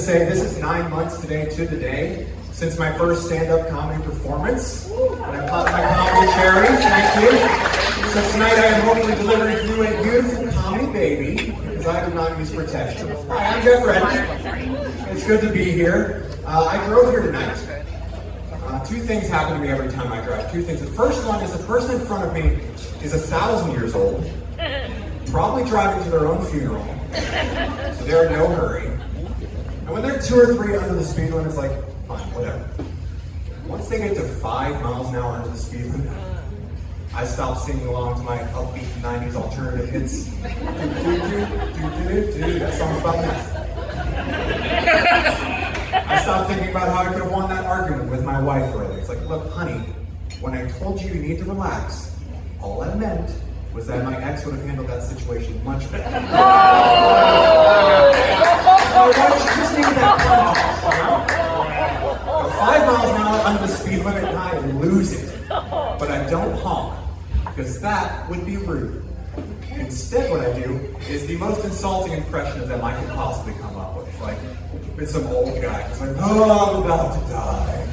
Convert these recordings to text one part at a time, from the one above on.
say this is 9 months today to the day since my first stand-up comedy performance. And I popped my comedy cherry, thank you. So tonight I am hopefully delivering to you a beautiful comedy baby, because I do not use protection. Hi, I'm Geoff Redden. It's good to be here. I drove here tonight. Two things happen to me every time I drive. Two things. The first one is the person in front of me is 1,000 years old, probably driving to their own funeral, so they're in no hurry. And when they're 2 or 3 under the speed limit, it's like, fine, whatever. Once they get to 5 miles an hour under the speed limit, I stop singing along to my upbeat 90s alternative hits. That song's about meth. I stopped thinking about how I could have won that argument with my wife earlier. It's like, look, honey, when I told you you need to relax, all I meant was that my ex would have handled that situation much better. So you just need that context, you know? 5 miles an hour under the speed limit, and I lose it. But I don't honk, because that would be rude. Instead, what I do is the most insulting impression of them I can possibly come up with. Like, it's some old guy who's like, oh, I'm about to die.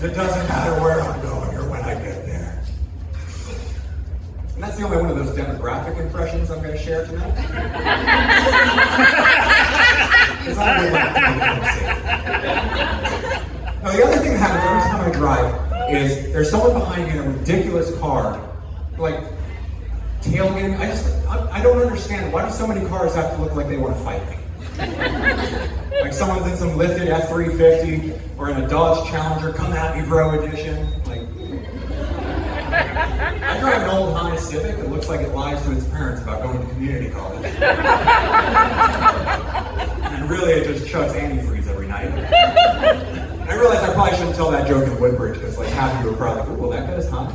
It doesn't matter where I'm going or when I get there. And that's the only one of those demographic impressions I'm going to share tonight. Because I would like to make them safe. Now, the other thing that happens every time I drive is there's someone behind me in a ridiculous car, like, tailgating. I don't understand. Why do so many cars have to look like they want to fight me? Like someone's in some lifted F-350 or in a Dodge Challenger, come at me bro edition. Like, I drive an old Honda Civic that looks like it lies to its parents about going to community college. And really it just chugs antifreeze every night. And I realize I probably shouldn't tell that joke in Woodbridge, because like half of you are probably like, ooh, well that guy's hot.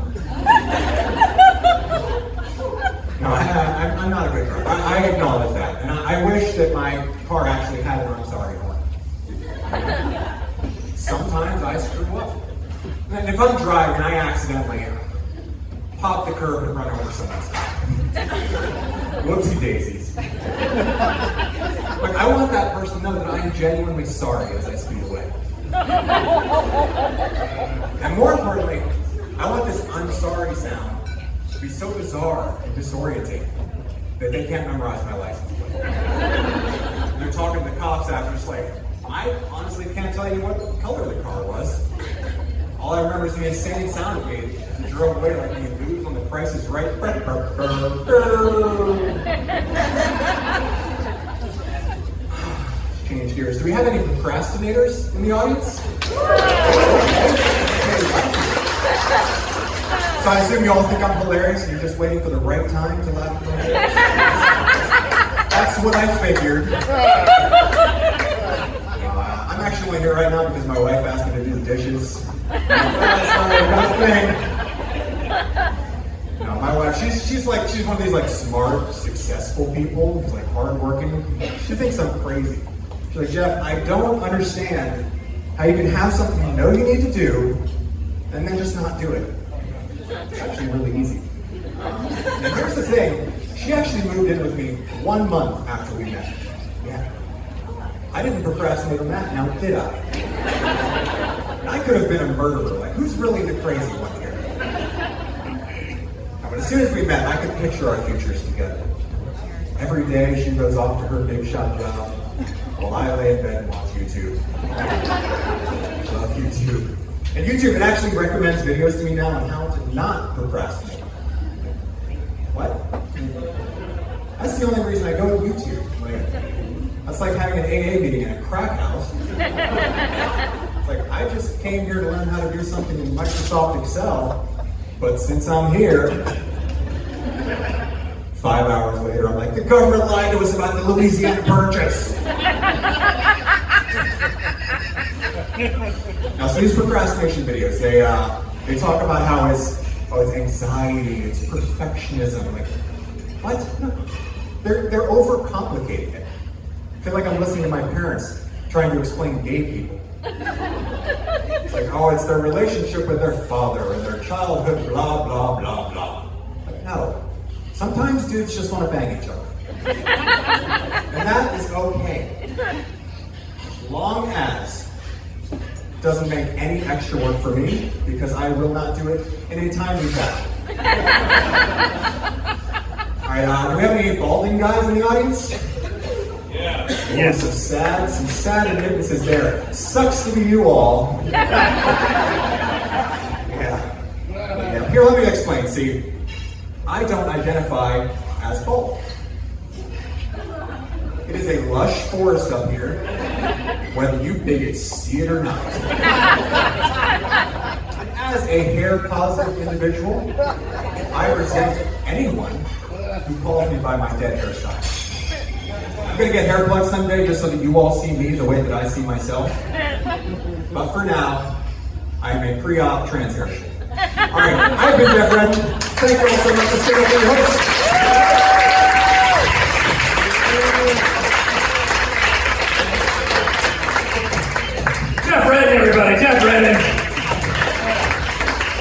No, I'm not a good driver. I acknowledge that. And I wish that my car actually had an I'm sorry horn. Sometimes I screw up. And if I'm driving and I accidentally pop the curb and run over someone's whoopsie daisies. Like, I want that person to know that I am genuinely sorry as I speed away. And more importantly, I want this I'm sorry sound to be so bizarre and disorientating that they can't memorize my license plate. They're talking to the cops after, just like, I honestly can't tell you what color the car was. All I remember is the insane sound it made as it drove away like you lose on The Price is Right. Change gears. Do we have any procrastinators in the audience? So I assume you all think I'm hilarious and you're just waiting for the right time to laugh at me. That's what I figured. I'm actually only here right now because my wife asked me to do the dishes. That's not a thing. No, my wife, she's one of these like smart, successful people who's like hardworking. She thinks I'm crazy. She's like, Geoff, I don't understand how you can have something you know you need to do and then just not do it. It's actually really easy. And here's the thing, she actually moved in with me 1 month after we met. Yeah. I didn't procrastinate on that, now did I? I could have been a murderer. Like, who's really the crazy one here? But as soon as we met, I could picture our futures together. Every day she goes off to her big shot job, while I lay in bed and watch YouTube. I love YouTube. And YouTube, it actually recommends videos to me now on how to not procrastinate. What? That's the only reason I go to YouTube. Like, that's like having an AA meeting in a crack house. It's like, I just came here to learn how to do something in Microsoft Excel, but since I'm here, 5 hours later, I'm like, the government lied to us about the Louisiana Purchase. Now, so these procrastination videos, they talk about how it's anxiety, it's perfectionism. Like, what? No. They're overcomplicating it. I feel like I'm listening to my parents trying to explain gay people. It's like, oh, it's their relationship with their father and their childhood, blah, blah, blah, blah. Like, no. Sometimes dudes just want to bang each other. And that is okay. long as it doesn't make any extra work for me, because I will not do it in a timely fashion. All right, do we have any balding guys in the audience? Yeah. Yes. Some sad admittances there. Sucks to be you all. Yeah. Here, let me explain. See, I don't identify as bald. It is a lush forest up here, whether you bigots see it or not. As a hair-positive individual, I resent anyone who calls me by my dead hairstyle. I'm gonna get hair plugs someday just so that you all see me the way that I see myself. But for now, I'm a pre-op trans hair. All right, I've been Geoff Redden. Thank you all so much for sticking with your host.